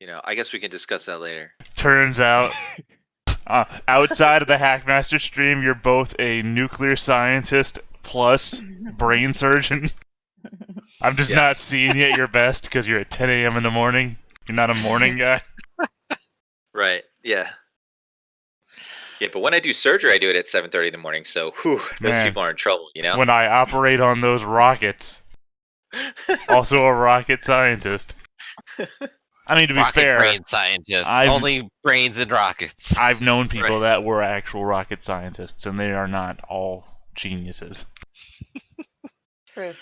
I guess we can discuss that later. Turns out, outside of the Hackmaster stream, you're both a nuclear scientist plus brain surgeon. I'm just Yeah. not seeing you at your best because you're at 10 a.m. in the morning. You're not a morning guy. Right. Yeah. Yeah, but when I do surgery, I do it at 7:30 in the morning. So, those Man, people are in trouble. when I operate on those rockets, also a rocket scientist. I mean, to be Rocket fair, brain scientists. I've Only brains and rockets. I've known people Right. that were actual rocket scientists, and they are not all geniuses. Truth.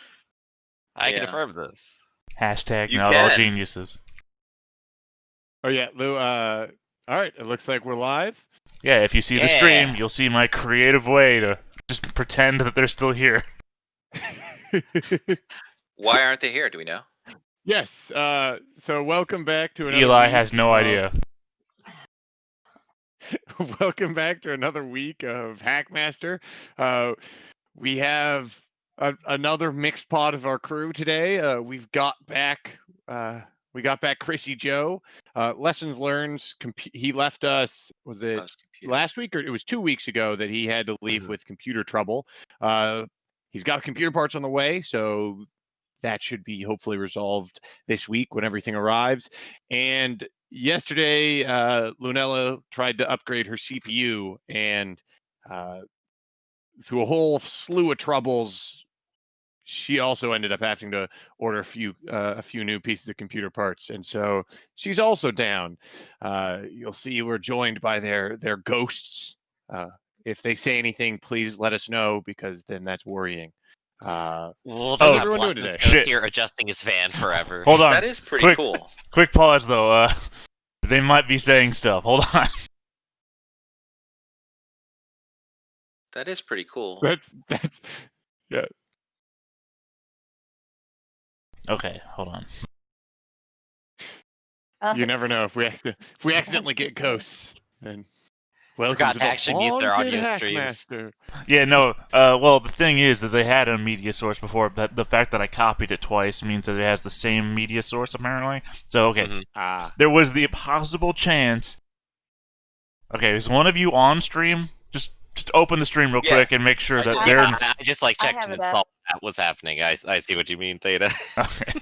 I can Yeah. affirm this. Hashtag You not all can. geniuses. Oh yeah, Lou. All right, it looks like we're live. Yeah, if you see the stream, you'll see my creative way to just pretend that they're still here. Why aren't they here? Do we know? Yes. So welcome back to another Eli week has no of- idea. Welcome back to another week of Hackmaster. We have another mixed pot of our crew today. We've got back. We got back Chrissy Joe. Lessons learned. He left us. Was it last week or it was 2 weeks ago that he had to leave with computer trouble? He's got computer parts on the way, so that should be hopefully resolved this week when everything arrives. And yesterday, Lunella tried to upgrade her CPU, and through a whole slew of troubles, she also ended up having to order a few new pieces of computer parts, and so she's also down. You'll see we're joined by their ghosts. If they say anything, please let us know, because then that's worrying. We'll how's just everyone have doing Lessons today? go here adjusting his fan forever. Hold on. That is pretty cool. Quick pause, though. They might be saying stuff. Hold on. That is pretty cool. That's yeah. Okay, hold on. You never know if we accidentally get ghosts. And welcome Forgot to to the actually mute their haunted audio streams. Hackmaster. Yeah, no. Well, the thing is that they had a media source before, but the fact that I copied it twice means that it has the same media source, apparently. So, okay. There was the possible chance. Okay, is one of you on stream? Just open the stream real quick and make sure that they're. I just checked and it up. saw that was happening. I see what you mean, Theta. Okay.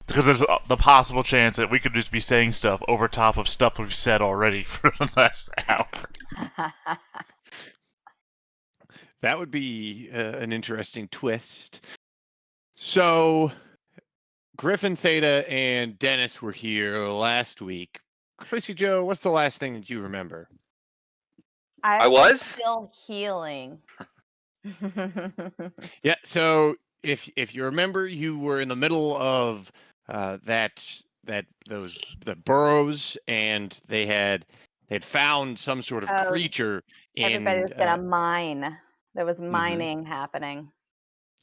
Because there's the possible chance that we could just be saying stuff over top of stuff we've said already for the last hour. That would be an interesting twist. So, Griffin, Theta, and Dennis were here last week. Chrissy Joe, what's the last thing that you remember? I was still healing. Yeah. So if you remember, you were in the middle of the burrows, and they'd found some sort of creature in. Everybody was gonna mine. There was mining happening.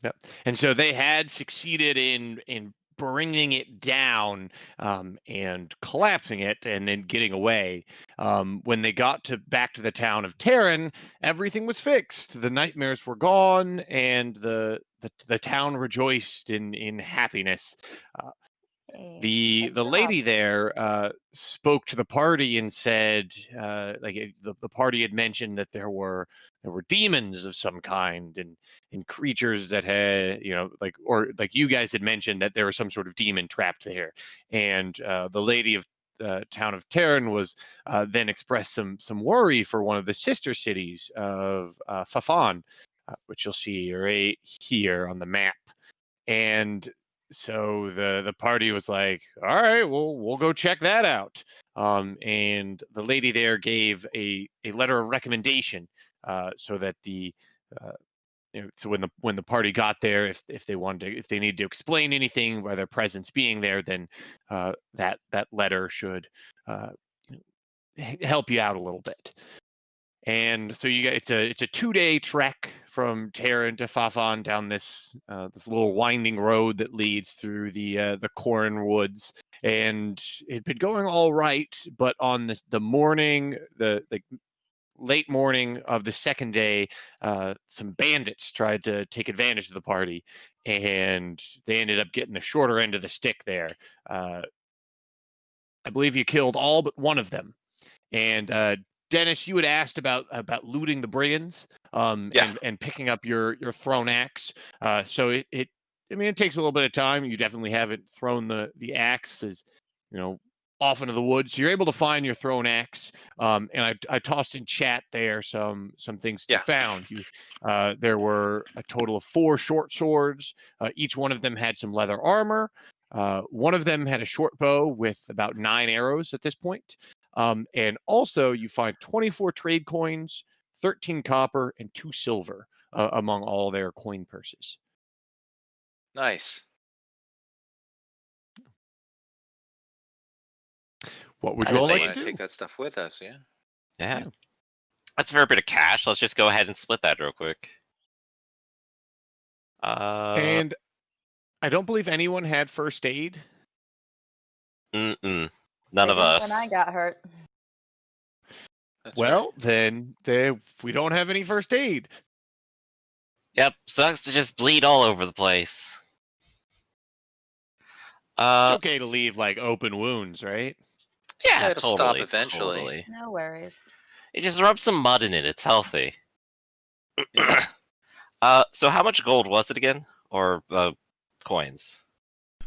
Yep. And so they had succeeded in bringing it down and collapsing it, and then getting away. When they got back to the town of Terran, everything was fixed. The nightmares were gone, and the town rejoiced in happiness. The lady there spoke to the party and said, the party had mentioned that there were demons of some kind, and creatures that had, or like you guys had mentioned that there was some sort of demon trapped there. And the lady of town of Terran was then expressed some worry for one of the sister cities of Fafan, which you'll see right here on the map. And so the party was like, all right, well, we'll go check that out. And the lady there gave a letter of recommendation, so that so when the party got there, if they needed to explain anything by their presence being there, then that letter should help you out a little bit. And so it's a 2-day trek from Terran to Fafan down this little winding road that leads through the Corn Woods. And it'd been going all right, but on the morning, the late morning of the second day, some bandits tried to take advantage of the party, and they ended up getting the shorter end of the stick there. I believe you killed all but one of them. And Dennis, you had asked about looting the brigands, Yeah. and picking up your thrown axe. So I mean, it takes a little bit of time. You definitely haven't thrown the axe, as off into the woods. So you're able to find your thrown axe. And I tossed in chat there some things that you Yeah. found. There were a total of 4 short swords. Each one of them had some leather armor. One of them had a short bow with about 9 arrows at this point. And also, you find 24 trade coins, 13 copper, and 2 silver among all their coin purses. Nice. What would That you is all I like a- to want to do? take that stuff with us. Yeah. Yeah. That's a fair bit of cash. Let's just go ahead and split that real quick. And I don't believe anyone had first aid. None I of didn't us. when I got hurt. That's Well, then we don't have any first aid. Yep, sucks to just bleed all over the place. It's okay to leave like open wounds, right? Yeah, it'll stop totally, eventually. totally. No worries. You just rub some mud in it. It's healthy. Yeah. So how much gold was it again, or coins?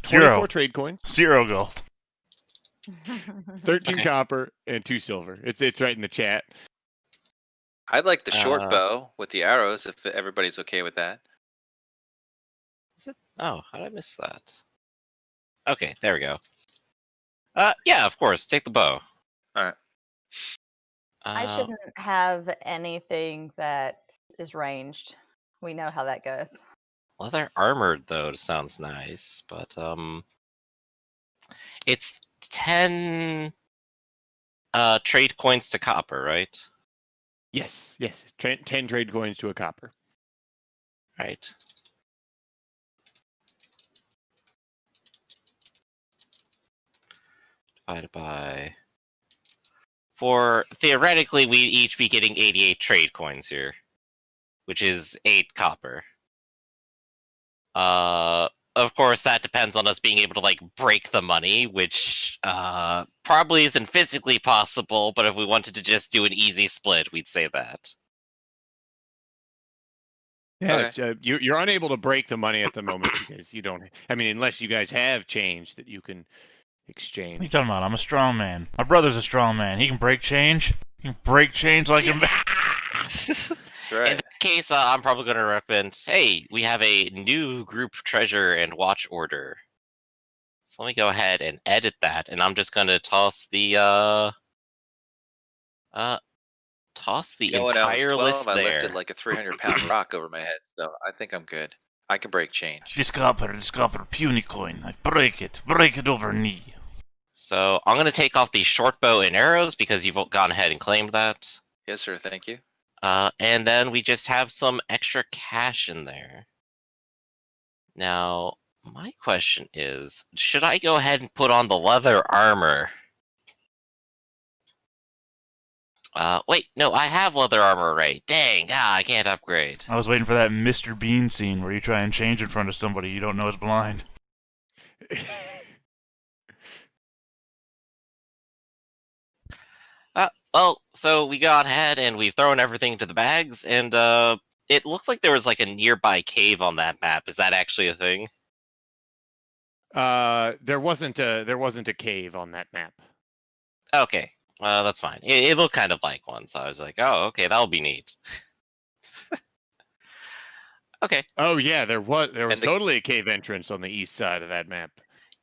24 trade coins, 0 gold. 13 Okay. copper, and 2 silver. It's right in the chat. I'd like the short Uh, bow with the arrows if everybody's okay with that. Is it? Oh, how did I miss that? Okay, there we go. Yeah, of course. Take the bow. All right. I shouldn't have anything that is ranged. We know how that goes. Leather armored though sounds nice, but it's 10 trade coins to copper, right? Yes. 10 trade coins to a copper. Right. Divided by 4. Theoretically, we'd each be getting 88 trade coins here, which is 8 copper. Of course, that depends on us being able to like break the money, which probably isn't physically possible. But if we wanted to just do an easy split, we'd say that. Yeah, Okay. you're unable to break the money at the moment because you don't. I mean, unless you guys have change that you can exchange. What are you talking about? I'm a strong man. My brother's a strong man. He can break change. He can break change like a. That's right. In that case, I'm probably going to recommend, hey, we have a new group treasure and watch order. So let me go ahead and edit that, and I'm just going to toss the You know, when I was entire 12, list I there. lifted like a 300-pound rock over my head, so I think I'm good. I can break change. This copper, puny coin. I break it over knee. So I'm going to take off the short bow and arrows because you've gone ahead and claimed that. Yes, sir. Thank you. And then we just have some extra cash in there. Now, my question is, should I go ahead and put on the leather armor? Wait, no, I have leather armor right. Dang, I can't upgrade. I was waiting for that Mr. Bean scene where you try and change in front of somebody you don't know is blind. Well, so we got ahead and we've thrown everything into the bags, and it looked like there was like a nearby cave on that map. Is that actually a thing? There wasn't a cave on that map. Okay, that's fine. It looked kind of like one, so I was like, oh, okay, that'll be neat. Okay. Oh yeah, there was totally a cave entrance on the east side of that map.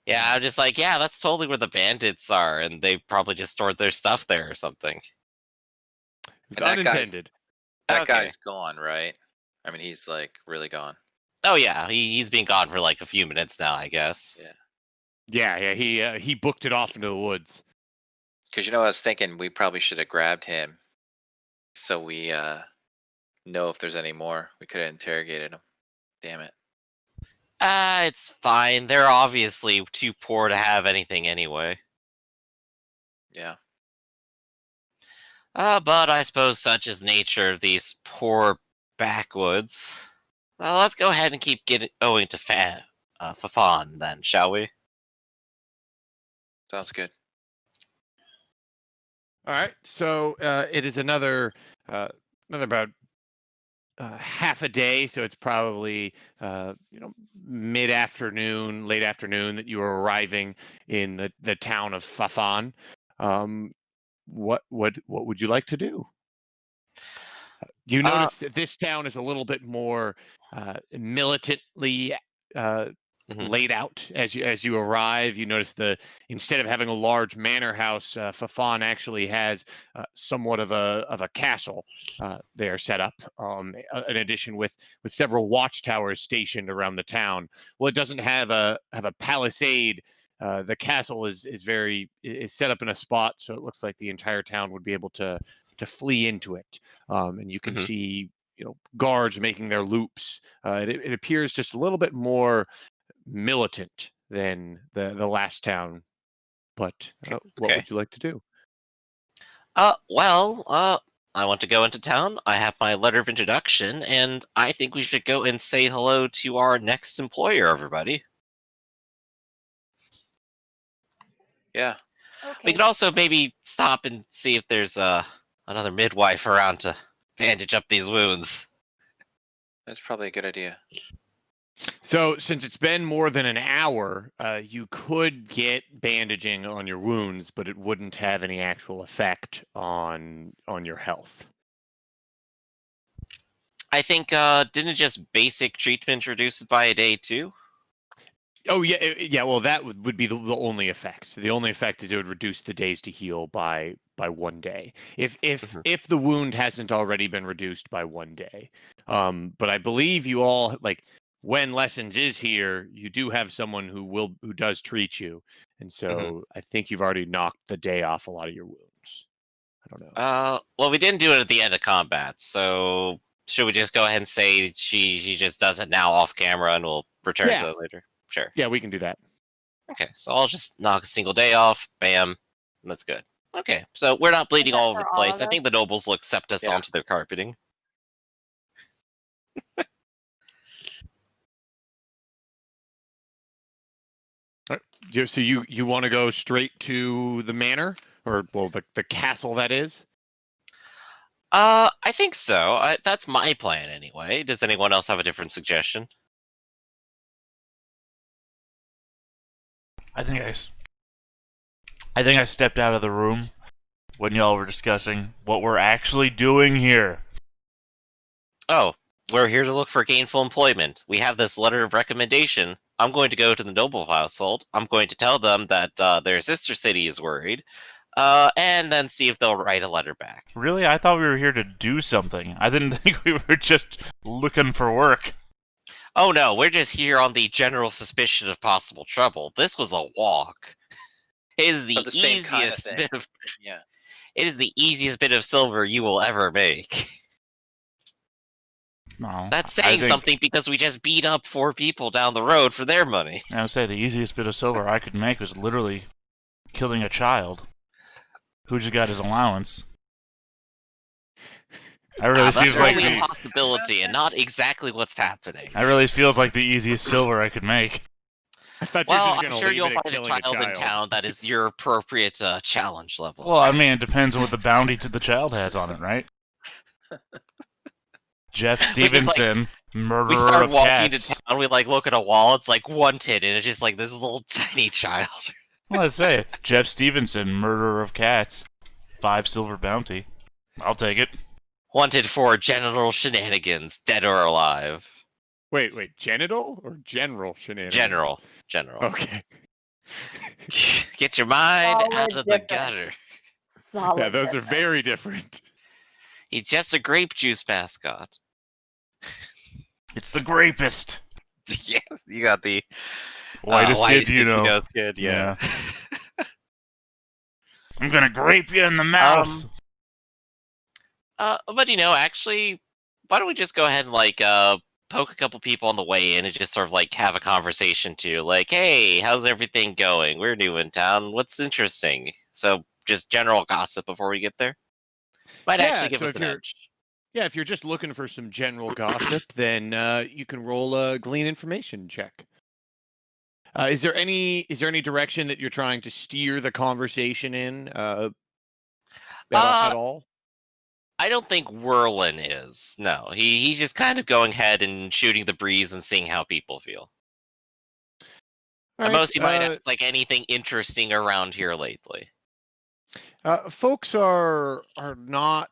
Yeah, I'm just like, yeah, that's totally where the bandits are, and they probably just stored their stuff there or something. It's And unintended. That Okay. guy's gone, right? I mean, he's like really gone. Oh yeah, he's been gone for like a few minutes now, I guess. Yeah. Yeah. He booked it off into the woods. Because I was thinking we probably should have grabbed him, so we know if there's any more. We could have interrogated him. Damn it. It's fine. They're obviously too poor to have anything anyway. Yeah. But I suppose such is nature of these poor backwoods. Well, let's go ahead and keep going to Fafan then, shall we? Sounds good. All right. So it is another about half a day. So it's probably mid-afternoon, late afternoon that you are arriving in the town of Fafan. What would you like to do? You Uh, notice that this town is a little bit more militantly uh, mhm, laid out as you arrive. You notice instead of having a large manor house, Fafan actually has somewhat of a castle there set up. In addition, with several watchtowers stationed around the town. Well, it doesn't have a palisade. The castle is set up in a spot, so it looks like the entire town would be able to flee into it. And you can mhm. see guards making their loops. It appears just a little bit more militant than the last town. But Okay. what Okay. would you like to do? Well, I want to go into town. I have my letter of introduction, and I think we should go and say hello to our next employer, everybody. Yeah. We Okay. could also maybe stop and see if there's another midwife around to bandage up these wounds. That's probably a good idea. So, since it's been more than an hour, you could get bandaging on your wounds, but it wouldn't have any actual effect on your health. I think didn't just basic treatment reduce it by a day too? Oh yeah, yeah. Well, that would be the only effect. The only effect is it would reduce the days to heal by 1 day. Mhm. If the wound hasn't already been reduced by 1 day. But I believe you all like when Lessons is here, you do have someone who does treat you, and Mhm. so I think you've already knocked the day off a lot of your wounds. I don't know. Well, we didn't do it at the end of combat, so should we just go ahead and say she just does it now off camera, and we'll return to Yeah, that later? Sure. yeah, we can do that. Okay, so I'll just knock a single day off. Bam, and that's good. Okay, so we're not Is bleeding that all over the for all place. of I us? think the nobles will accept us Yeah. onto their carpeting. So you want to go straight to the manor, or well, the castle that is. I think so. That's my plan anyway. Does anyone else have a different suggestion? I think I think I stepped out of the room when y'all were discussing what we're actually doing here. Oh, we're here to look for gainful employment. We have this letter of recommendation. I'm going to go to the noble household. I'm going to tell them that their sister city is worried, and then see if they'll write a letter back. Really? I thought we were here to do something. I didn't think we were just looking for work. Oh no, we're just here on the general suspicion of possible trouble. This was a walk. It is Of the the same kind of easiest thing. bit of Yeah. it is the easiest bit of silver you will ever make. No, That's I saying think something because we just beat up 4 people down the road for their money. I would say the easiest bit of silver I could make was literally killing a child who just got his allowance. That really That's seems like only a the. possibility and not exactly what's happening. That really feels like the easiest silver I could make. I thought you were Well, just I'm going to sure leave you'll it at find a killing a child in child. town that is your appropriate challenge level. Well, I mean, it depends on what the bounty to the child has on it, right? Jeff We just, like, Stevenson, we murderer start of walking to cats. town, we like look at a wall, it's like wanted, and it's just like this little tiny child. Well, let's say Jeff Stevenson, murderer of cats, 5 silver bounty. I'll take it. Wanted for genital shenanigans, dead or alive. Wait, genital or general shenanigans? General. Okay. Get your mind Solid out of the difference. gutter. Solid. Yeah, those are difference. very different. He's just a grape juice mascot. It's the grapist. Yes, you got the Whitest whitest kids you know. kid, yeah. I'm gonna grape you in the mouth. But actually, why don't we just go ahead and poke a couple people on the way in and just sort of have a conversation too, like, hey, how's everything going? We're new in town. What's interesting? So just general gossip before we get there. Might actually give So us an edge. if you're just looking for some general gossip, then you can roll a glean information check. Is there any direction that you're trying to steer the conversation in? at all? I don't think Whirlin is. No, he's just kind of going ahead and shooting the breeze and seeing how people feel. At most, he might ask like anything interesting around here lately. Folks are not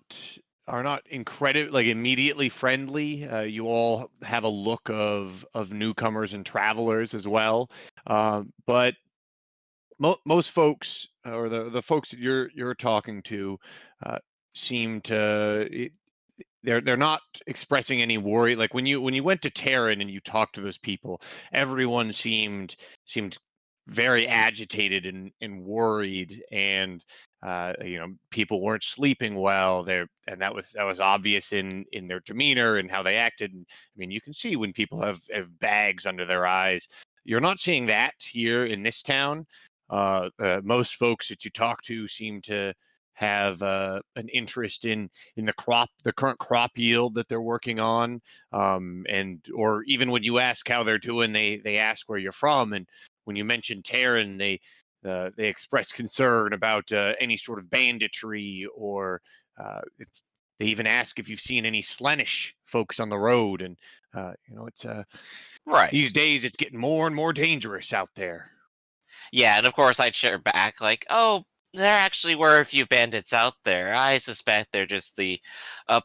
immediately friendly. You all have a look of newcomers and travelers as well, but most folks, or the folks that you're talking to, seem to. They're not expressing any worry. Like when you went to Terran and you talked to those people, everyone seemed very agitated and worried, and people weren't sleeping well there, and that was obvious in their demeanor and how they acted. And, I mean, you can see when people have bags under their eyes. You're not seeing that here in this town. Most folks that you talk to seem to have an interest in the current crop yield that they're working on, and or even when you ask how they're doing, they ask where you're from, and when you mention Terran, they express concern about any sort of banditry, or they even ask if you've seen any Slenish folks on the road, and it's right these days it's getting more and more dangerous out there. Yeah, and of course I'd share back like, oh, there actually were a few bandits out there. I suspect they're just the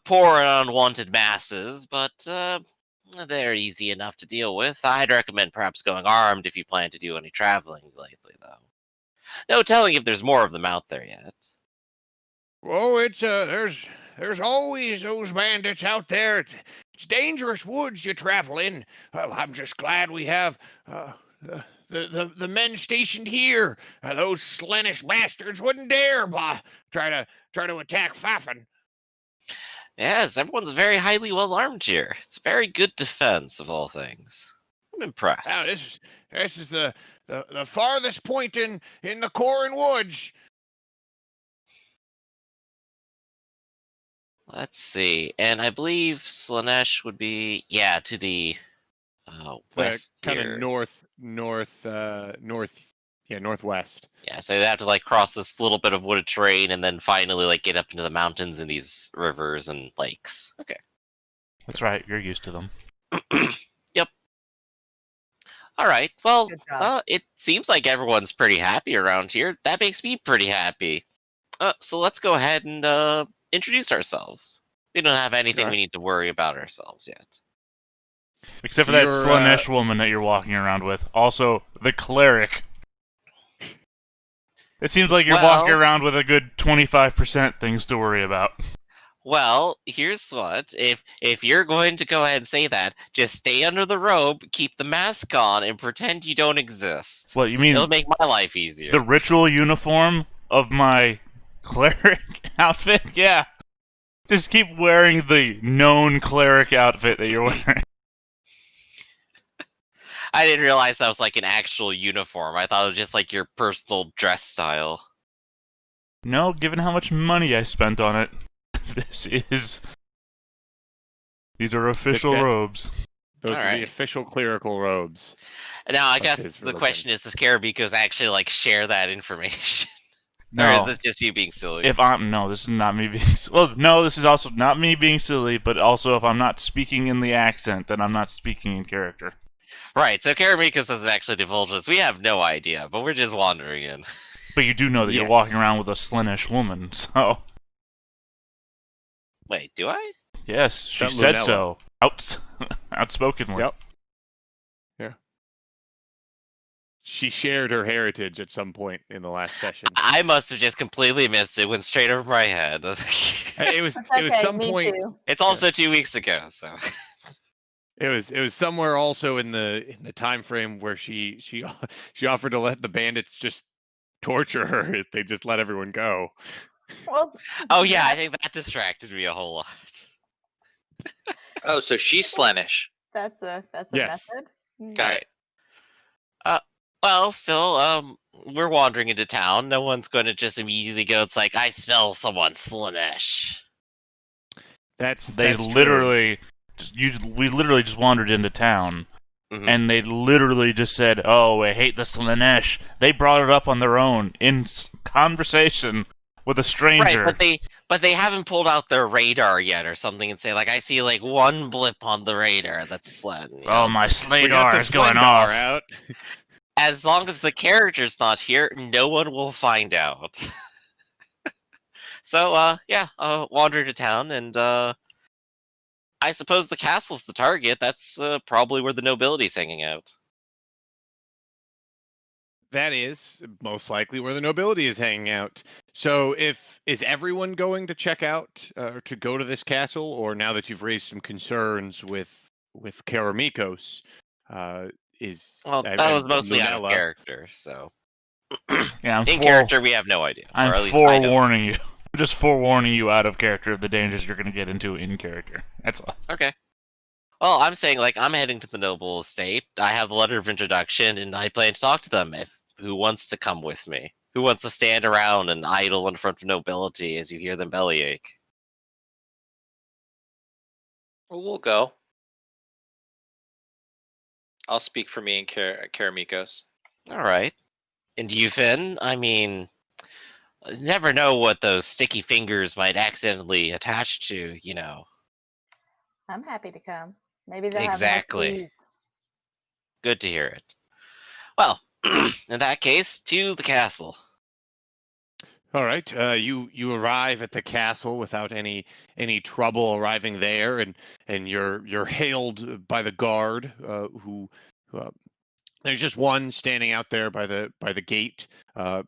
poor and unwanted masses, but they're easy enough to deal with. I'd recommend perhaps going armed if you plan to do any traveling lately, though. No telling if there's more of them out there yet. Oh, it's there's always those bandits out there. It's dangerous woods you travel in. I'm just glad we have the men stationed here. Those Slenish bastards wouldn't dare try to attack Fafin. Yes, everyone's very highly well armed here. It's a very good defense of all things. I'm impressed. Now, this is the farthest point in the Corin Woods. Let's see, and I believe Slaanesh would be to the west, kind here. of northwest. Yeah, so they have to like cross this little bit of wooded terrain and then finally like get up into the mountains and these rivers and lakes. Okay, that's right. You're used to them. Yep. All right. Well, it seems like everyone's pretty happy around here. That makes me pretty happy. So let's go ahead and introduce ourselves. We don't have anything we need to worry about ourselves yet. Except for that Slaanesh woman that you're walking around with. Also, the cleric. It seems like you're walking around with a good 25% things to worry about. Well, here's what. If you're going to go ahead and say that, just stay under the robe, keep the mask on, and pretend you don't exist. What, you mean... It'll make my life easier. The ritual uniform of my cleric outfit? Yeah. Just keep wearing the known cleric outfit that you're wearing. I didn't realize that was like an actual uniform. I thought it was just like your personal dress style. No, given how much money I spent on it, these are official robes. Those are the official clerical robes. Now, I guess the question is, does Karabikos actually like share that information? No. Or is this just you being silly? No, this is not me being silly. Well, no, this is also not me being silly, but also if I'm not speaking in the accent, then I'm not speaking in character. Right, so Karabikos doesn't actually divulge us. We have no idea, but we're just wandering in. But you do know that you're walking around with a Slaanesh woman, so... Wait, do I? Yes, she said so. Outspokenly. Yep. Yeah. She shared her heritage at some point in the last session. I must have just completely missed it. Went straight over my head. It was some point. Too. It's also 2 weeks ago, so. It was somewhere also in the time frame where she offered to let the bandits just torture her if they just let everyone go. Well, yeah, I think that distracted me a whole lot. Oh, so she's Slaanesh. That's a method. Got it. Well, still, we're wandering into town. No one's going to just immediately go, it's like, I smell someone Slaanesh. We literally just wandered into town, and they literally just said, "Oh, I hate the Slaanesh." They brought it up on their own in conversation with a stranger. Right, But they haven't pulled out their radar yet or something and say, like, I see, like, one blip on the radar that's, Oh, my We got Sladar the is going Slendar off. out. As long as the character's not here, no one will find out. So, yeah, wander to town, and, I suppose the castle's the target. That's, probably where the nobility's hanging out. That is most likely where the nobility is hanging out. So, is everyone going to check out or to go to this castle, or now that you've raised some concerns with Karamikos, is Well, that was and mostly out of Lunella? character, so... Yeah, In character, we have no idea. I'm or at least I don't. forewarning you. Just forewarning you out of character of the dangers you're going to get into in character. That's all. Okay. Well, I'm saying, like, I'm heading to the noble estate. I have a letter of introduction, and I plan to talk to them. Who wants to come with me? Who wants to stand around and idle in front of nobility as you hear them bellyache? Well, we'll go. I'll speak for me and Karamikos. All right. And you, Finn? I mean, never know what those sticky fingers might accidentally attach to, you know. I'm happy to come. Maybe they'll have more Exactly. keys. Good to hear it. Well, in that case, to the castle. All right, you arrive at the castle without any trouble arriving there, and you're hailed by the guard, who uh, there's just one standing out there by the gate, uh,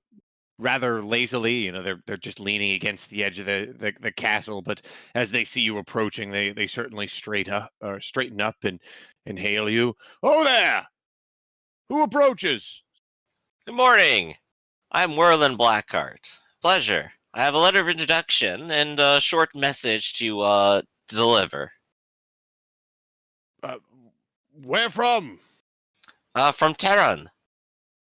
rather lazily. They're just leaning against the edge of the castle. But as they see you approaching, they certainly straighten up and hail you. Oh there! Who approaches? Good morning. I'm Whirlin Blackheart. Pleasure. I have a letter of introduction and a short message to deliver. Uh, where from? From Terran.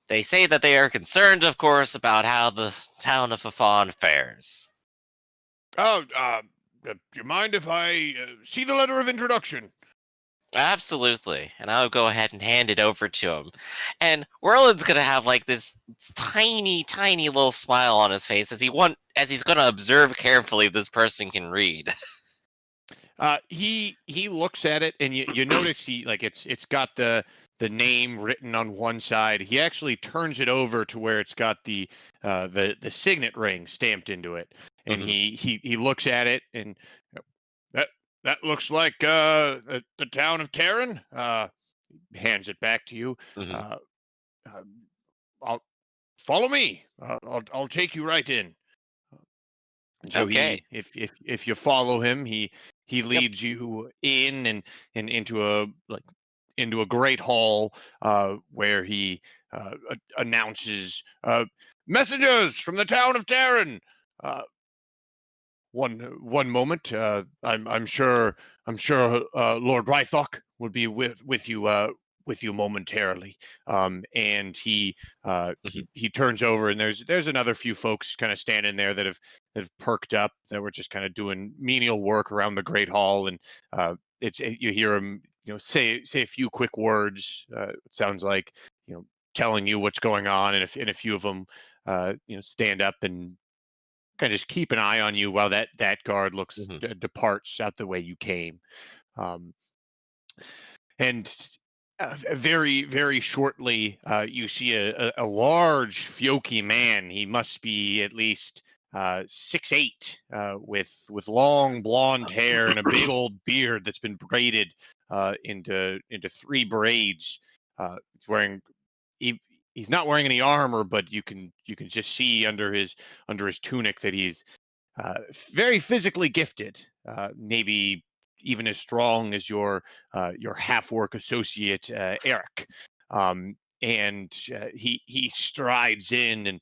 They say that they are concerned, of course, about how the town of Fafan fares. Oh, do you mind if I see the letter of introduction? Absolutely, and I'll go ahead and hand it over to him. And Whirlin's gonna have like this tiny, tiny little smile on his face as he's gonna observe carefully if this person can read. He looks at it, and you notice it's got the name written on one side. He actually turns it over to where it's got the signet ring stamped into it, and Mhm. he looks at it, and that that looks like the town of Terran. Hands it back to you. Mhm. Uh, uh, I'll follow me. I'll take you right in. And so Okay. if you follow him, he Yep. leads you in and into a great hall, where he announces, messengers from the town of Terran. Uh, one moment, I'm sure Lord Rythok would be with you momentarily. And Mhm. he turns over, and there's another few folks kind of standing there that have perked up, that were just kind of doing menial work around the Great Hall. And you hear him, say a few quick words. It sounds like, telling you what's going on, and a few of them stand up and kind of just keep an eye on you while that guard Mhm. departs out the way you came. Um, and very very shortly, you see a large Fyoki man. He must be at least 6'8", with long blonde hair and a big old beard that's been braided into three braids. He's wearing he, he's not wearing any armor, but you can just see under his tunic that he's very physically gifted, maybe even as strong as your half-orc associate, Eric. And he strides in and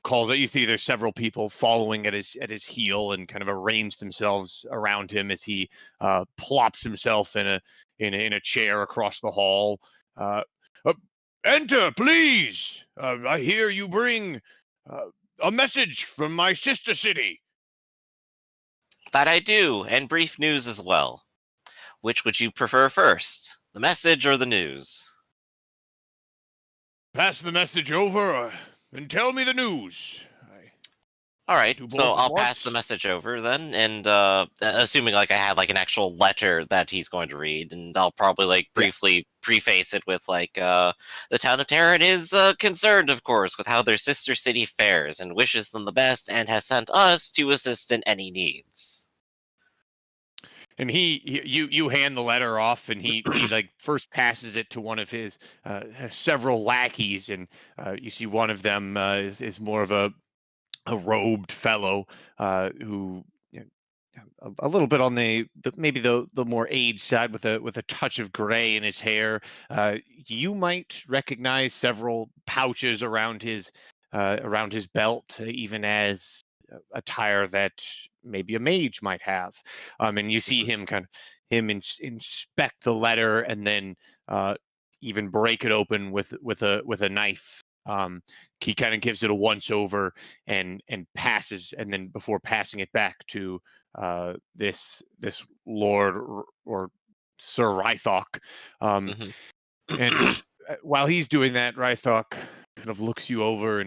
calls out. You see there's several people following at his heel, and kind of arrange themselves around him as he plops himself in a chair across the hall. Uh, uh, Enter, please. I hear you bring uh, a message from my sister city. That I do, and brief news as well. Which would you prefer first, the message or the news? Pass the message over, and tell me the news. All right, Do so both at I'll pass the once? message over then, and assuming like I had like an actual letter that he's going to read, and I'll probably like Yeah. briefly preface it with like the town of Terran is concerned, of course, with how their sister city fares and wishes them the best, and has sent us to assist in any needs. And you hand the letter off, and he like first passes it to one of his several lackeys, and you see one of them is more of a robed fellow who, you know, a little bit on the maybe the more aged side, with a touch of gray in his hair. You might recognize several pouches around his belt, even as attire that maybe a mage might have. And you see him inspect the letter, and then uh, even break it open with a knife. He kind of gives it a once over, and passes, and then before passing it back to this lord, or Sir Rythok. Um, Mhm. and while he's doing that, Rythok kind of looks you over,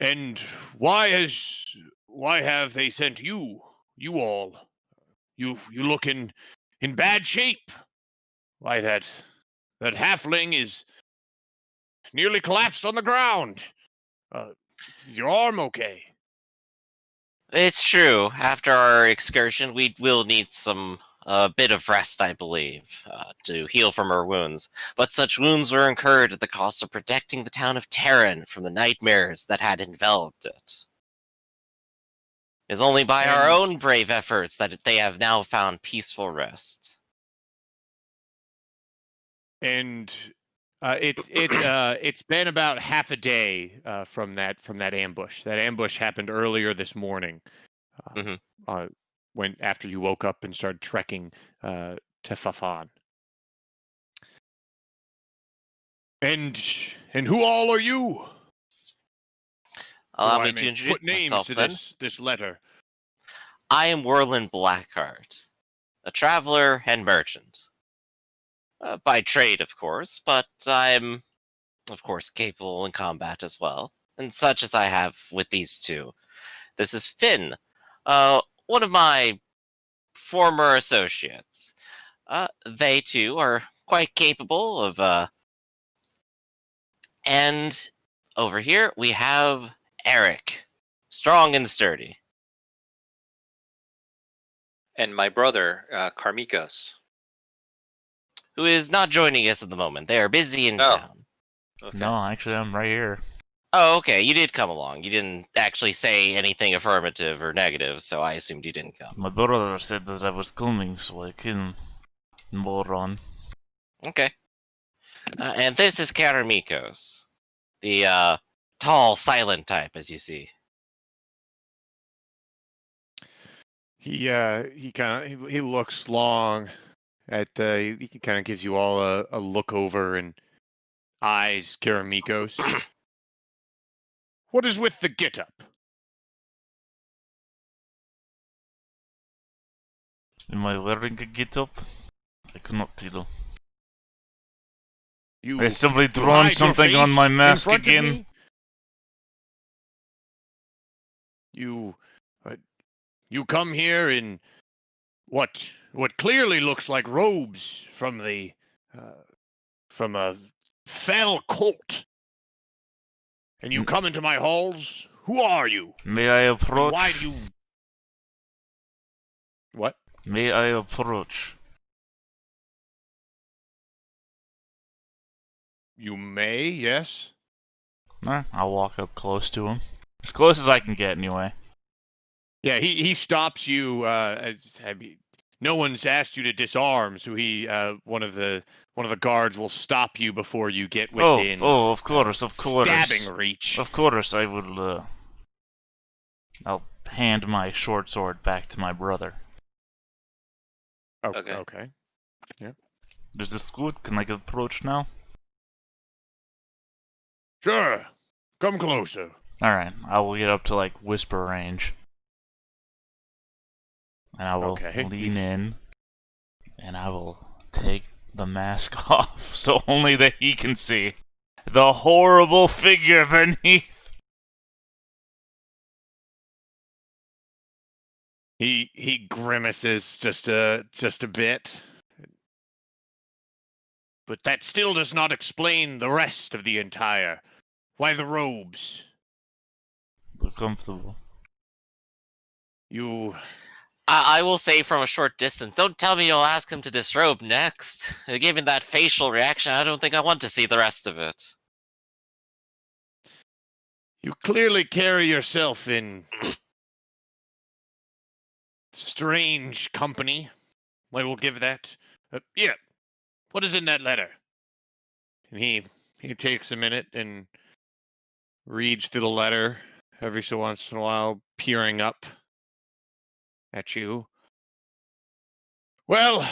and why have they sent you all? You look in bad shape. Why, that halfling is nearly collapsed on the ground. Is your arm okay? It's true. After our excursion, we will need some bit of rest, I believe, to heal from our wounds. But such wounds were incurred at the cost of protecting the town of Terran from the nightmares that had enveloped it. It is only by our And own brave efforts that they have now found peaceful rest. and it's been about half a day from that ambush. That ambush happened earlier this morning, um, Hmm. uh, when after you woke up and started trekking to Fafan. And who all are you? Allow So I me to may introduce put names myself to then. this letter. I am Werlin Blackheart, a traveler and merchant. By trade, of course, but I'm, of course, capable in combat as well, and such as I have with these two. This is Finn, one of my former associates. They too are quite capable of, and over here we have Eric, strong and sturdy. And my brother, Karmikos. Who is not joining us at the moment. They are busy in Oh, town. okay. No, actually, I'm right here. Oh, okay. You did come along. You didn't actually say anything affirmative or negative, so I assumed you didn't come. My brother said that I was coming, so I came. Moron. Okay. And this is Karamikos, the tall, silent type, as you see. He looks long at he kind of gives you all a look over, and eyes Karamikos. What is with the get up? Am I wearing a get-up? I cannot tell. Has You somebody you drawn hide your something on my face in mask front of again? me? You uh, you come here in what clearly looks like robes uh, from a fell court, and you come into my halls. Who are you, May I and why do approach? you? What? May I approach? You may, yes. I'll walk up close to him. As close as I can get, anyway. Yeah, he stops you. No one's asked you to disarm, so one of the guards will stop you before you get within Of course, of stabbing course. reach. Of course, I will, I'll hand my short sword back to my brother. Oh, Okay. okay. Yeah. Is this good? Can I get approached now? Sure. Come closer. Alright, I will get up to, like, whisper range. And I will Okay. lean in, and I will take the mask off so only that he can see the horrible figure beneath. He grimaces just a bit. But that still does not explain the rest of the entire. Why the robes? They're comfortable. You I will say from a short distance, don't tell me you'll ask him to disrobe next. Given that facial reaction, I don't think I want to see the rest of it. clearly carry yourself in strange company. I will give that. Yeah. What is in that letter? And he takes a minute and reads through the letter every so once in a while, peering up at you. Well,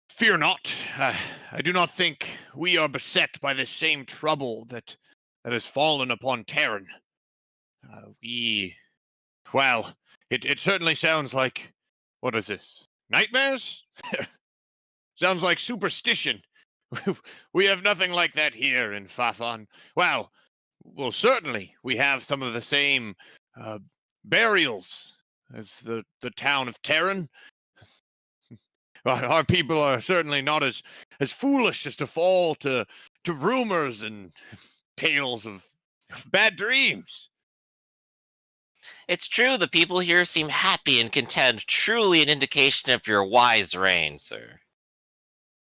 fear not. I do not think we are beset by the same trouble that has fallen upon Terran. Well, it certainly sounds like, what is this? Nightmares? Sounds like superstition. We have nothing like that here in Fafan. Well, certainly we have some of the same uh, burials as the town of Terran. Our people are certainly not as foolish as to fall to rumors and tales of bad dreams. It's true the people here seem happy and content, truly an indication of your wise reign, sir.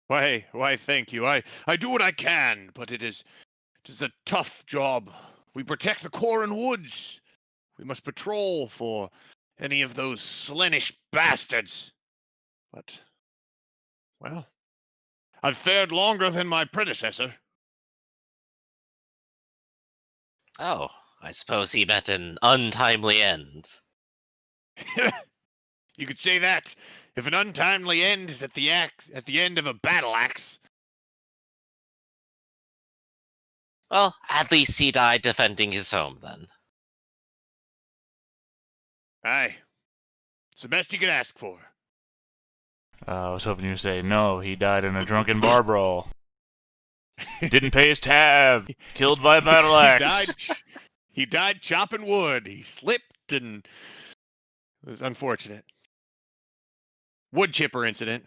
Why, thank you. I do what I can, but it is a tough job. We protect the Corin Woods. We must patrol for any of those Slenish bastards. But, well, I've fared longer than my predecessor. Oh, I suppose he met an untimely end. You could say that. If an untimely end is at the end of a battle axe. Well, at least he died defending his home, then. Aye. It's the best you could ask for. I was hoping you would say, no, he died in a drunken bar brawl. Didn't pay his tab. Killed by a battle axe. He died chopping wood. He slipped and it was unfortunate. Wood chipper incident.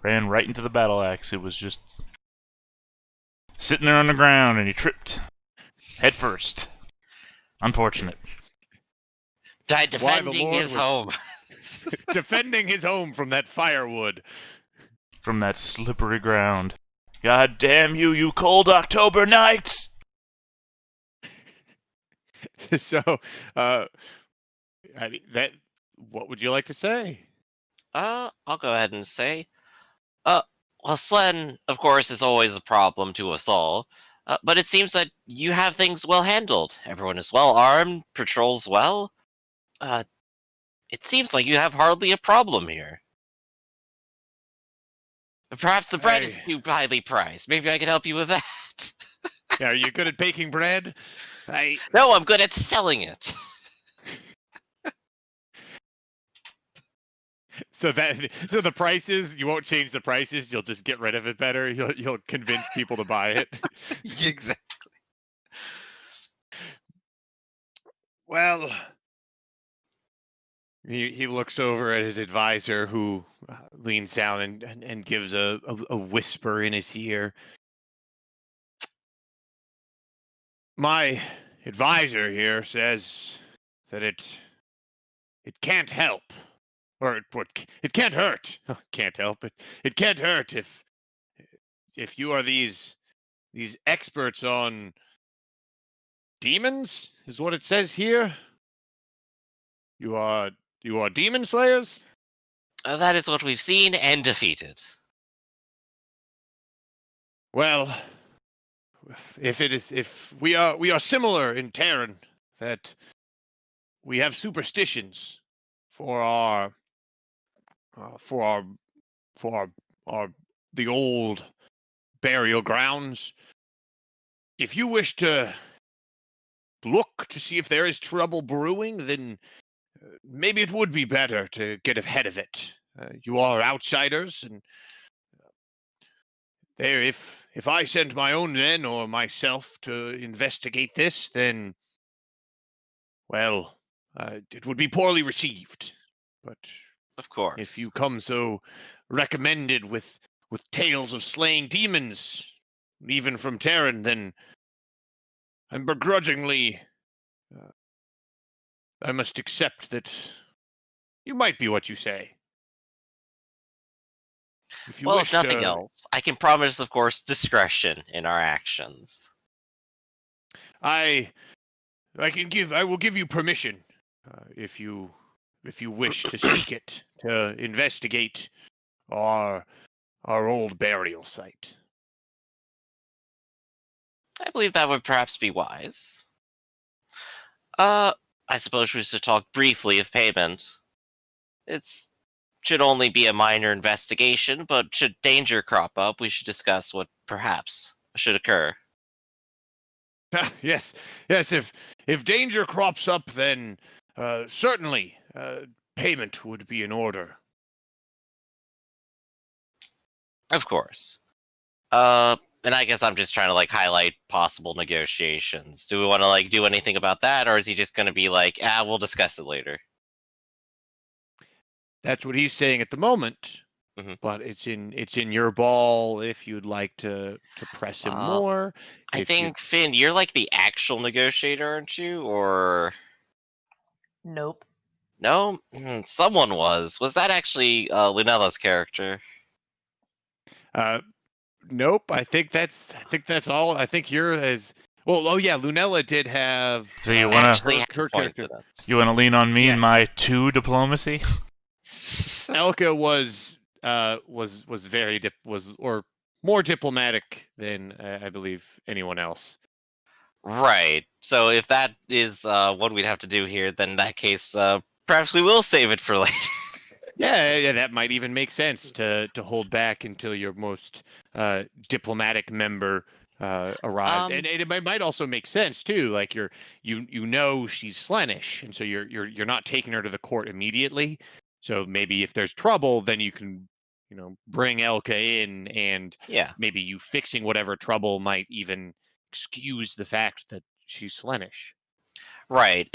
Ran right into the battle axe. It was just sitting there on the ground and he tripped. Head first. Unfortunate. Died defending his home. Defending his home from that firewood. From that slippery ground. God damn you, you cold October nights! So, I mean, what would you like to say? I'll go ahead and say, well, Slen, of course, is always a problem to us all, but it seems that you have things well handled. Everyone is well armed, patrols well. It seems like you have hardly a problem here. Perhaps the bread is too highly priced. Maybe I can help you with that. Are you good at baking bread? No, I'm good at selling it. So the prices, you won't change the prices. You'll just get rid of it better. You'll convince people to buy it. Exactly. Well, he looks over at his advisor, who leans down and gives a whisper in his ear. My advisor here says that it can't help, or it can't hurt. Can't help it. It can't hurt if you are these experts on demons, is what it says here. You are demon slayers? That is what we've seen and defeated. Well, if we are similar in Terran, that we have superstitions for our the old burial grounds. If you wish to look to see if there is trouble brewing, then maybe it would be better to get ahead of it. You are outsiders, and there, if I send my own men or myself to investigate this, then well, it would be poorly received. But Of if course. you come so recommended with tales of slaying demons, even from Terran, then I'm begrudgingly, uh, I must accept that you might be what you say. If you Well, if wish nothing to, else, I can promise, of course, discretion in our actions. I I will give you permission, if you wish to seek it, to investigate our old burial site. I believe that would perhaps be wise. Uh, I suppose we should talk briefly of payment. It's should only be a minor investigation, but should danger crop up, we should discuss what perhaps should occur. Yes, yes. If danger crops up, then certainly payment would be in order. Of course. And I guess I'm just trying to like highlight possible negotiations. Do we want to like do anything about that, or is he just going to be like, we'll discuss it later? That's what he's saying at the moment. Mhm. But it's in your ball if you'd like to press him more. I If you think Finn, you're like the actual negotiator, aren't you? Or Nope. no? Someone was. Was that actually Lunella's character? nope. I think that's all. I think you're as well. Oh yeah, Lunella did have So you wanna Actually, had her points character. in it. you wanna lean on me and Yes. my 2 diplomacy? Elka was very or more diplomatic than I believe anyone else. Right. So if that is what we'd have to do here, then in that case, perhaps we will save it for later. Yeah, that might even make sense to hold back until your most diplomatic member arrives, and it might also make sense too. Like you know she's Slenish, and so you're not taking her to the court immediately. So maybe if there's trouble, then you can bring Elka in, and Yeah. maybe you fixing whatever trouble might even excuse the fact that she's Slenish. Right.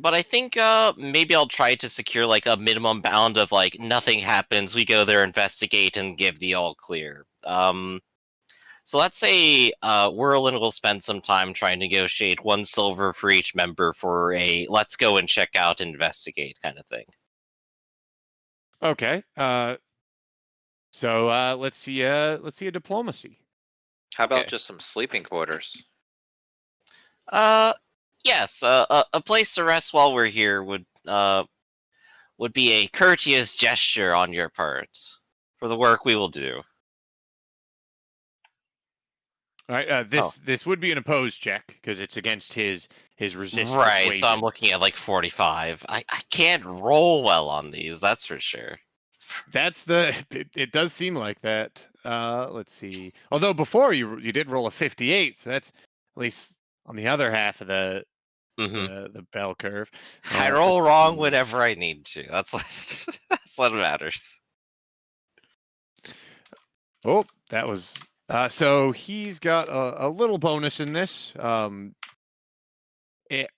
But I think maybe I'll try to secure like a minimum bound of like nothing happens. We go there, investigate, and give the all clear. So let's say Whirlwind will spend some time trying to negotiate 1 silver for each member for a let's go and check out and investigate kind of thing. Okay. So let's see a diplomacy. How about Okay. just some sleeping quarters? Yes, a place to rest while we're here would be a courteous gesture on your part for the work we will do. All right. This would be an opposed check because it's against his resist Right, so I'm persuasion. looking at like 45. I can't roll well on these, that's for sure. That's the. It does seem like that. Let's see. Although before you did roll a 58, so that's at least on the other half of the the bell curve. I roll Let's wrong see. whenever I need to. That's what that's what matters. Oh, that was. So he's got a little bonus in this. It,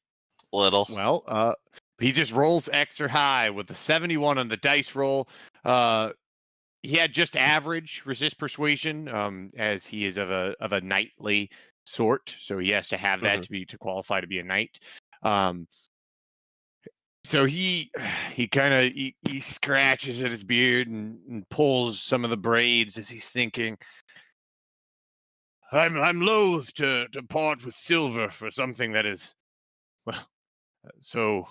Little. Well, he just rolls extra high with the 71 on the dice roll. He had just average resist persuasion, as he is of a knightly sort, so he has to have that to qualify to be a knight. So he kind of he scratches at his beard and pulls some of the braids as he's thinking. I'm loath to part with silver for something that is well so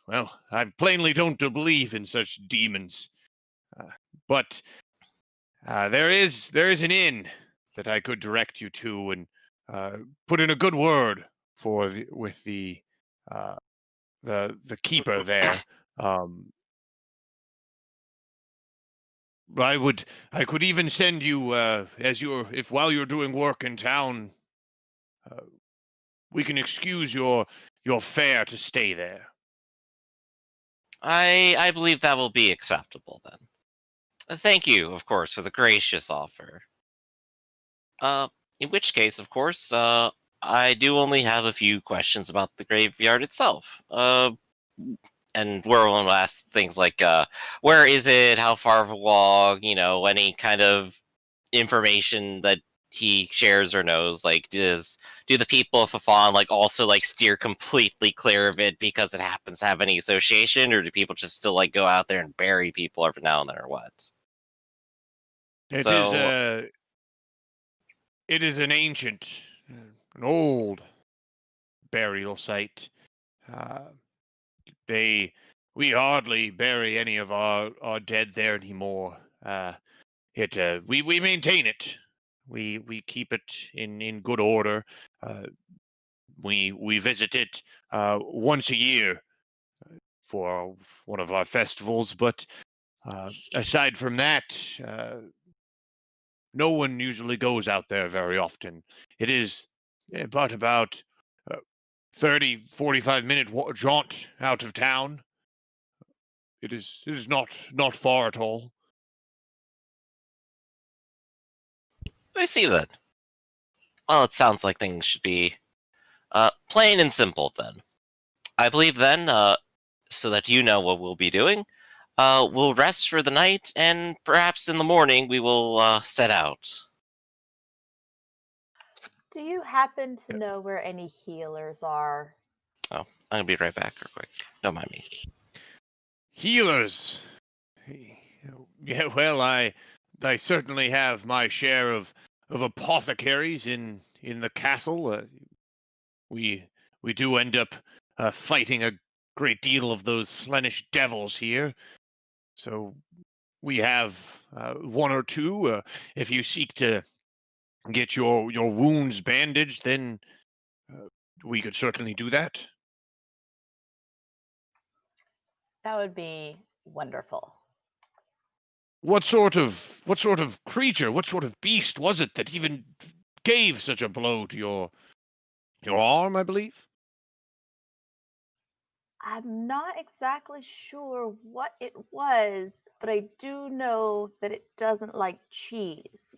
well. I plainly don't believe in such demons, but there is an inn that I could direct you to and put in a good word with the keeper there. Um, I could even send you as if while you're doing work in town, uh, we can excuse your fare to stay there. I believe that will be acceptable then. Thank you, of course, for the gracious offer. In which case, of course, I do only have a few questions about the graveyard itself. And we're going to ask things like, where is it? How far of a walk? Any kind of information that he shares or knows. Like, do the people of Fafan also steer completely clear of it because it happens to have any association, or do people just still go out there and bury people every now and then, or what? It is an ancient, an old burial site. We hardly bury any of our dead there anymore. We maintain it. We keep it in good order. We visit it once a year for one of our festivals, but aside from that, no one usually goes out there very often. It is about 30, 45-minute jaunt out of town. It is not far at all. I see that. Well, it sounds like things should be plain and simple then. I believe then, so that you know what we'll be doing, we'll rest for the night, and perhaps in the morning we will set out. Do you happen to know where any healers are? Oh, I'm gonna be right back real quick. Don't mind me. Healers. Yeah, well, I certainly have my share of apothecaries in the castle. We do end up fighting a great deal of those Slenish devils here. So we have one or two. If you seek to get your wounds bandaged, then we could certainly do that. That would be wonderful. What sort of creature, what sort of beast was it that even gave such a blow to your arm, I believe? I'm not exactly sure what it was, but I do know that it doesn't like cheese.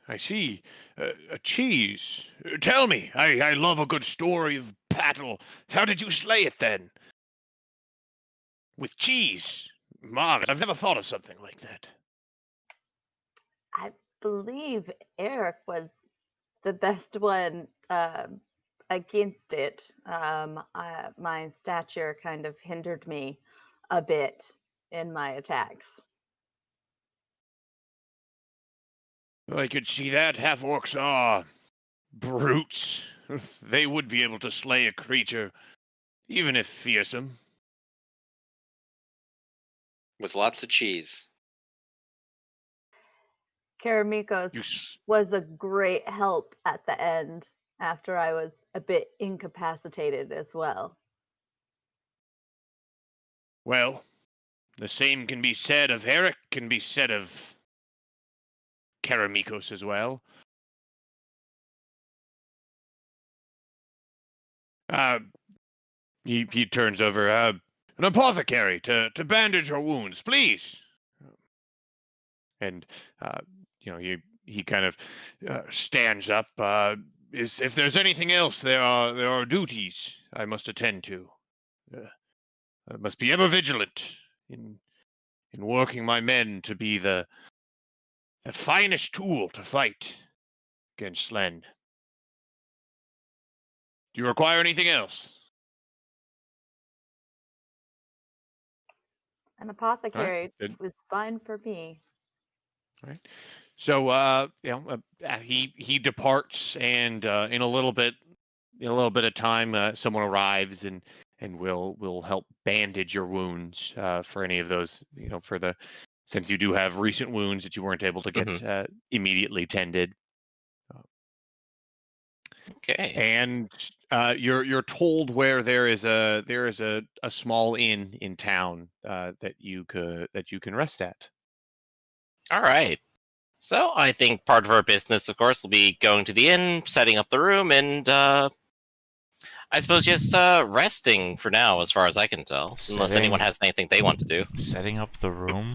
I see. A cheese. Tell me. I love a good story of battle. How did you slay it then? With cheese. Margaret, I've never thought of something like that. I believe Eric was the best one against it. My stature kind of hindered me a bit in my attacks. I could see that. Half-orcs are brutes. They would be able to slay a creature, even if fearsome. With lots of cheese. Karamikos was a great help at the end after I was a bit incapacitated as well. Well, the same can be said of Eric, can be said of Karamikos as well. He turns over. An apothecary to bandage your wounds, please. And he kind of stands up. If there's anything else, there are duties I must attend to. I must be ever vigilant in working my men to be the finest tool to fight against Slen. Do you require anything else? An apothecary was fine for me. All right. So he departs, and in a little bit of time, someone arrives and will help bandage your wounds for any of those. Since you do have recent wounds that you weren't able to get immediately tended. Okay. And you're told where there is a small inn in town that you can rest at. All right. So I think part of our business, of course, will be going to the inn, setting up the room, and I suppose just resting for now, as far as I can tell. Unless anyone has anything they want to do. Setting up the room?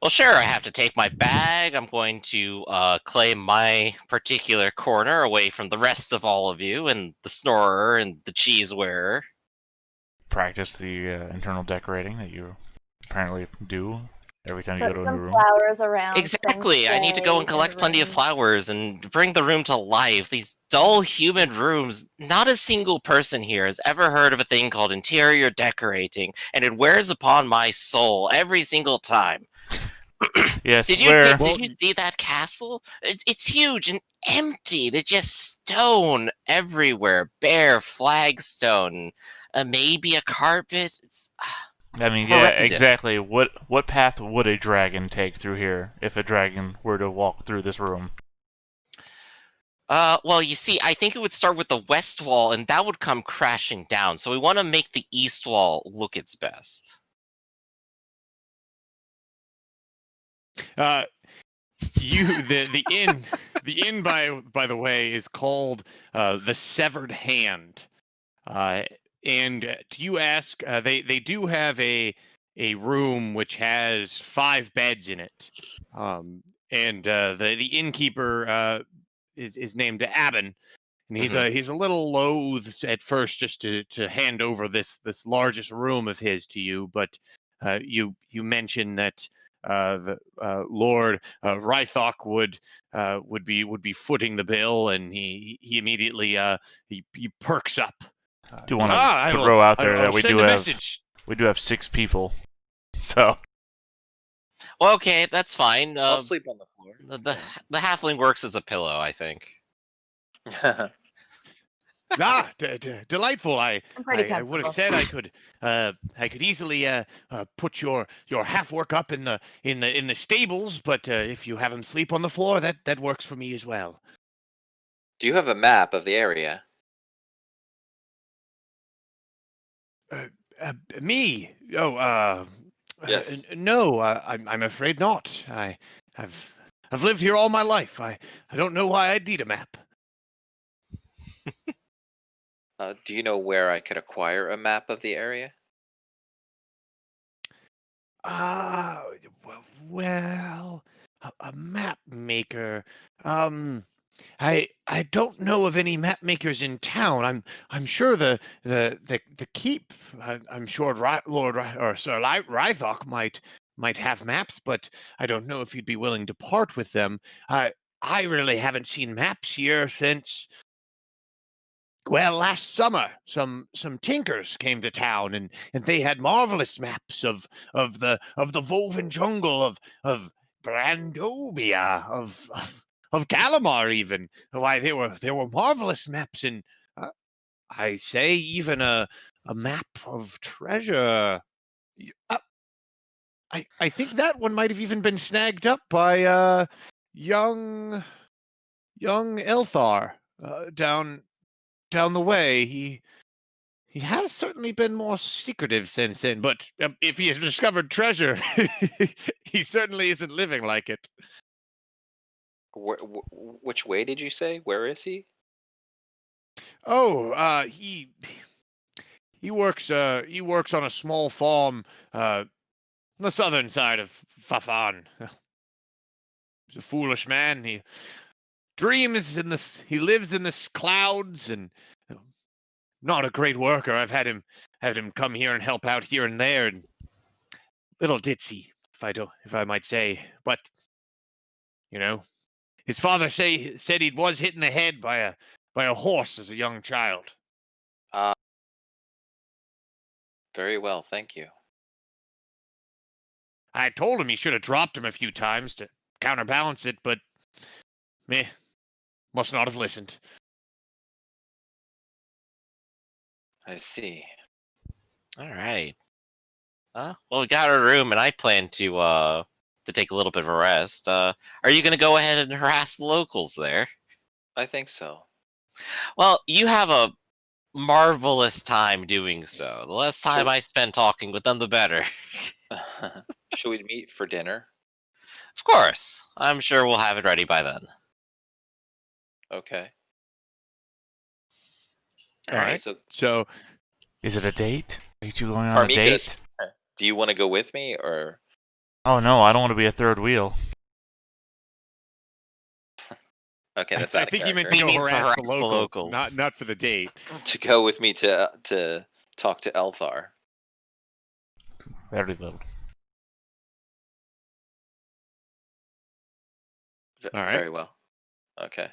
Well, sure, I have to take my bag. I'm going to claim my particular corner away from the rest of all of you, and the snorer and the cheese wearer. Practice the internal decorating that you apparently do every time you go Put to a new some room. flowers around. Feng Exactly. I need to go and shui in the collect plenty of room. flowers and bring the room to life. These dull human rooms, not a single person here has ever heard of a thing called interior decorating, and it wears upon my soul every single time. Yes, Did where you see that castle? It's huge and empty. There's just stone everywhere, bare flagstone, maybe a carpet. It's I mean, yeah, horrendous. exactly. What path would a dragon take through here if a dragon were to walk through this room? Well, you see, I think it would start with the west wall, and that would come crashing down. So we want to make the east wall look its best. The inn by the way is called the Severed Hand. And you ask, they do have a room which has 5 beds in it, and the innkeeper is named Aben, and he's a little loath at first just to hand over this largest room of his to you, but you mentioned that the Lord Rythok would be footing the bill, and he immediately he perks up. Do want to throw out there I that will send a message. we do have 6 people, so Well, okay, that's fine. I'll sleep on the floor. The halfling works as a pillow, I think. Delightful. I'm pretty I would have comfortable. said I could easily put your half work up in the stables, but if you have him sleep on the floor, that works for me as well. Do you have a map of the area? Uh, Me? Oh, Yes. no. I'm afraid not. I've lived here all my life. I don't know why I'd need a map. Do you know where I could acquire a map of the area? Ah, well, a map maker. Um, I don't know of any map makers in town. I'm sure the keep. I'm sure Lord or Sir Rythok might have maps, but I don't know if you'd be willing to part with them. I really haven't seen maps here since, well, last summer. Some tinkers came to town, and they had marvelous maps of the woven jungle of Brandobia, of Galamar even. Why, they were marvelous maps, and uh, I say even a map of treasure. Y- uh, I think that one might have even been snagged up by young young Elthar down the way. He has certainly been more secretive since then, but if he has discovered treasure, he certainly isn't living like it. Which way did you say? Where is he? Oh, he works on a small farm on the southern side of Fafan. He's a foolish man. He dreams in this. He lives in the clouds, and not a great worker. I've had him come here and help out here and there, and little ditzy, if I might say. But you know, his father said he was hit in the head by a horse as a young child. Uh, very well, thank you. I told him he should have dropped him a few times to counterbalance it, but meh, must not have listened. I see. All right. Well, we got our room, and I plan to take a little bit of a rest. Are you going to go ahead and harass the locals there? I think so. Well, you have a marvelous time doing so. The less time I spend talking with them, the better. Should we meet for dinner? Of course. I'm sure we'll have it ready by then. Okay. All right. So is it a date? Are you two going on a date? Do you want to go with me, or Oh no, I don't want to be a third wheel. Okay, that's I out of think he meant character. to He go means to harass the harass the locals, locals. not for the date. To go with me to talk to Elthar. Very well. All right. Very well. Okay.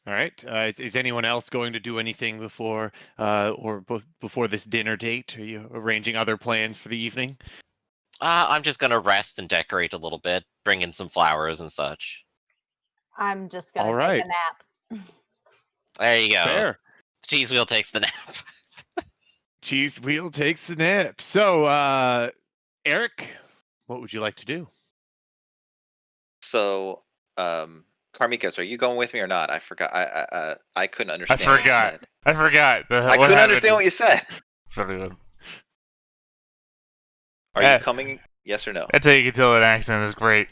All right. Is anyone else going to do anything before before this dinner date? Are you arranging other plans for the evening? I'm just gonna rest and decorate a little bit, bring in some flowers and such. I'm just All gonna take right. a nap. There you go. Fair. The cheese wheel takes the nap. Cheese wheel takes the nap. So, Eric, what would you like to do? So, Carmikos, are you going with me or not? I forgot. I couldn't I understand what you forgot. said. I forgot. I What couldn't happened? understand what you said. Sorry. Are you coming? Yes or no? That's how you can tell an accent is great.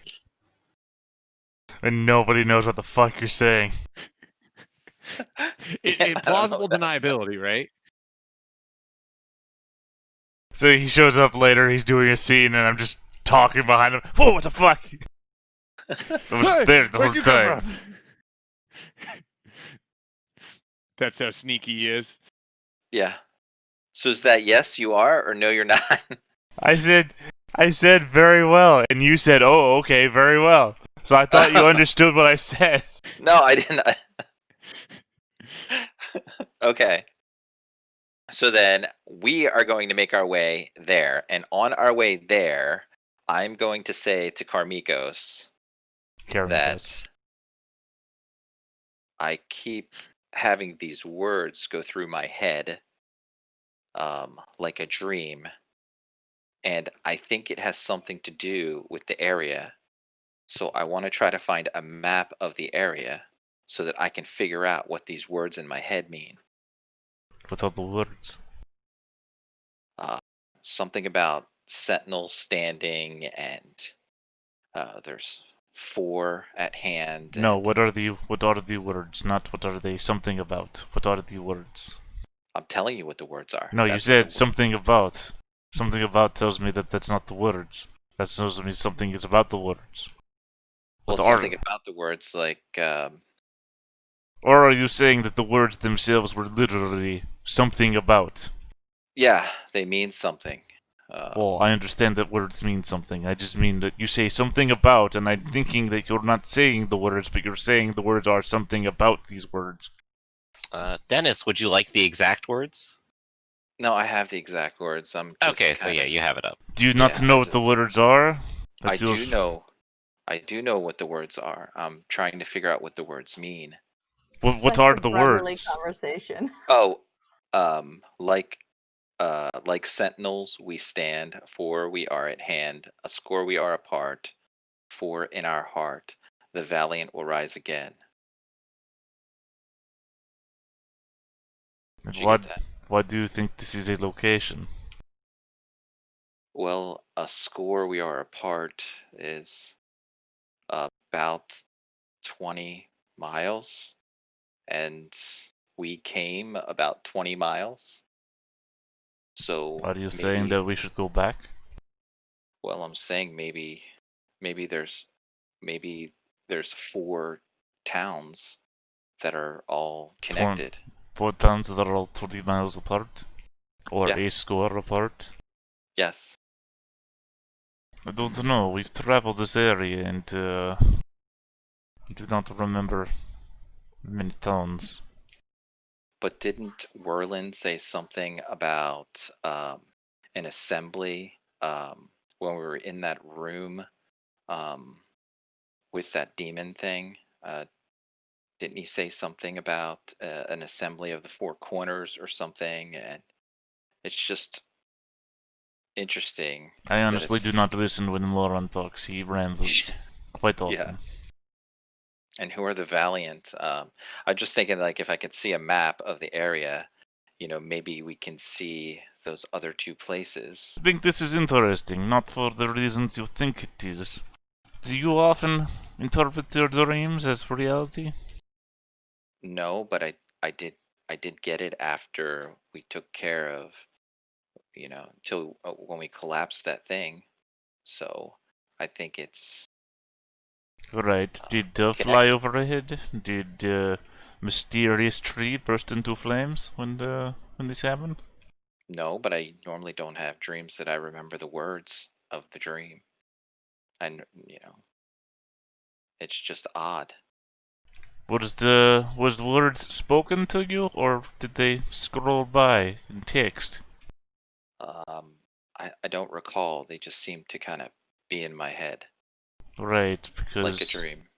And nobody knows what the fuck you're saying. Yeah, I don't know Plausible that. deniability, right? So he shows up later, he's doing a scene, and I'm just talking behind him. Whoa, what the fuck? I was Hey, there the whole where'd you come time. from? That's how sneaky he is. Yeah. So is that yes, you are, or no, you're not? I said very well, and you said, oh, okay, very well. So I thought you understood what I said. No, I didn't. Okay. So then we are going to make our way there, and on our way there, I'm going to say to Carmikos that I keep having these words go through my head, like a dream, and I think it has something to do with the area. So I want to try to find a map of the area so that I can figure out what these words in my head mean. Without the words. Uh, Something about sentinels standing, and there's 4 at hand. No, And what are the words? Not what are they something about. What are the words? I'm telling you what the words are. No, you That's what said something about. Something about tells me that that's not the words. That tells me something is about the words. well, What are? something about the words, like Or are you saying that the words themselves were literally something about? yeah, they mean something. Well, I understand that words mean something. I just mean that you say something about, and I'm thinking that you're not saying the words, but you're saying the words are something about these words. Dennis, would you like the exact words? No, I have the exact words. I'm just Okay, so yeah, you have it up. Do you not Yeah, know I what the just words are? I do know. I do know what the words are. I'm trying to figure out what the words mean. What Such are a the brotherly words? conversation. Oh, like sentinels we stand, 4 we are at hand, a score we are apart, 4 in our heart. The valiant will rise again. And Did you get that? why do you think this is a location? Well, a score we are apart is about 20 miles, and we came about 20 miles. So Are you saying maybe, that we should go back? well, I'm saying maybe there's maybe there's 4 towns that are all Torn. connected. 4 towns that are all 20 miles apart? Or Yeah. a score apart? Yes. I don't know. We've traveled this area and do not remember many towns. But didn't Werlin say something about an assembly when we were in that room um, with that demon thing? Didn't he say something about an assembly of the 4 corners or something? And it's just interesting I that honestly do it's not listen when Moran talks. He rambles quite yeah. often. And who are the valiant? I'm just thinking, like, if I could see a map of the area, maybe we can see those other 2 places. I think this is interesting, not for the reasons you think it is. Do you often interpret your dreams as reality? No, but I did get it after we took care of, till when we collapsed that thing. So I think it's Right. Did fly overhead? Did mysterious tree burst into flames when this happened? no, but I normally don't have dreams that I remember the words of the dream. And it's just odd. Was the words spoken to you, or did they scroll by in text? I don't recall. They just seem to kind of be in my head, Right, like a because dream.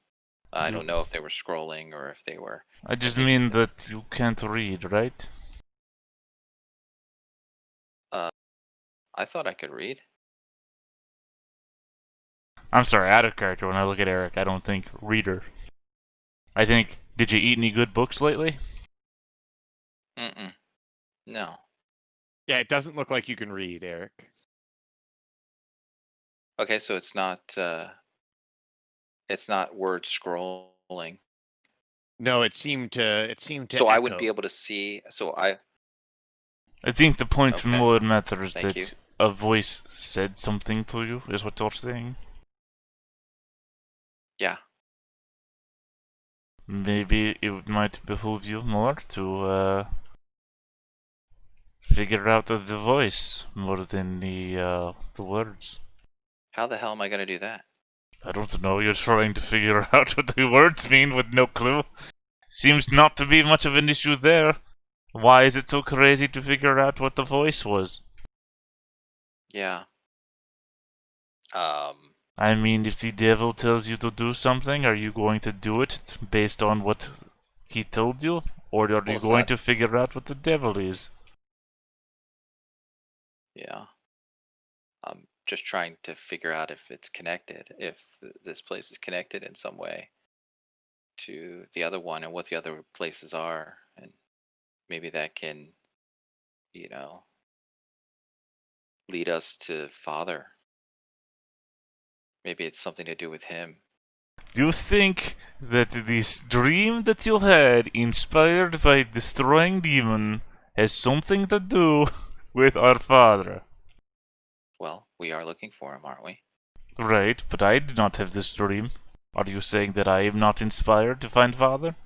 I don't know if they were scrolling or if they were. I If just they mean just. that you can't read, right? I thought I could read. I'm sorry, out of character. When I look at Eric, I don't think reader. I think, did you eat any good books lately? Mm-mm. No. Yeah, it doesn't look like you can read, Eric. Okay, so it's not. It's not word scrolling. No, it seemed to So I would be echo. able to see. So I. I think the point Okay. more matters Thank that you. a voice said something to you, is what you're saying. Yeah. Maybe it might behoove you more to figure out the voice more than the words. How the hell am I going to do that? I don't know. You're trying to figure out what the words mean with no clue. Seems not to be much of an issue there. Why is it so crazy to figure out what the voice was? Yeah. I mean, if the devil tells you to do something, are you going to do it based on what he told you? Or are Well, you it's going not. to figure out what the devil is? Yeah. I'm just trying to figure out if it's connected, if this place is connected in some way to the other one and what the other places are. And maybe that can, you know, lead us to Father. Maybe it's something to do with him. Do you think that this dream that you had, inspired by destroying demon, has something to do with our father? Well, we are looking for him, aren't we? Right, but I did not have this dream. Are you saying that I am not inspired to find father?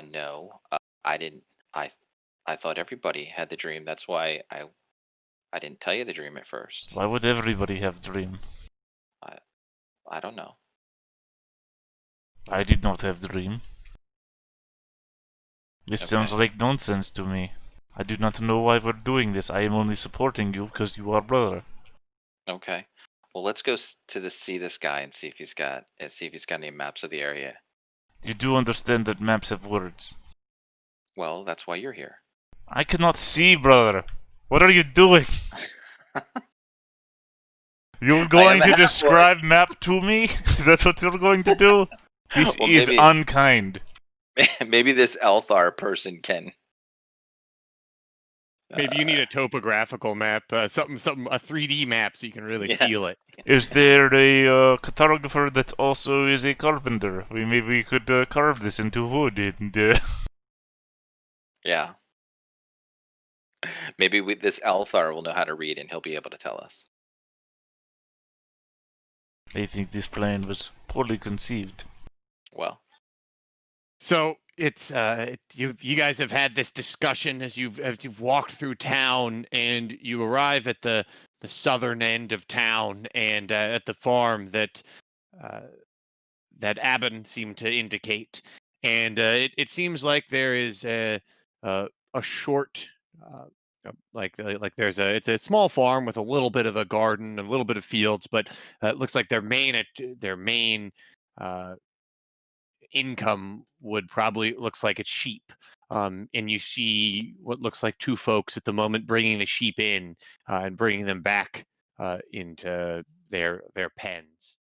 No, I didn't. I I thought everybody had the dream. That's why I didn't tell you the dream at first. Why would everybody have dream? I I don't know. I did not have dream. This sounds Okay. like nonsense to me. I do not know why we're doing this. I am only supporting you because you are brother. Okay. Well, let's go see this guy and see if he's got any maps of the area. You do understand that maps have words. Well, that's why you're here. I cannot see, brother. What are you doing? You're I am going to half orc. describe map to me? Is that what you're going to do? This Well, is unkind. maybe this Elthar person can. Maybe you need a topographical map, a 3D map, so you can really Yeah. feel it. Is there a cartographer that also is a carpenter? Maybe we could carve this into wood and. Yeah. Maybe this Elthar will know how to read and he'll be able to tell us. I think this plan was poorly conceived. Well. So it's you guys have had this discussion as you've walked through town, and you arrive at the southern end of town, and at the farm that uh, that Aben seemed to indicate, and it seems like there is a short. Like there's it's a small farm with a little bit of a garden, a little bit of fields, but it looks like their main uh, income would probably looks like it's sheep. And you see what looks like two folks at the moment bringing the sheep in and bringing them back into their pens.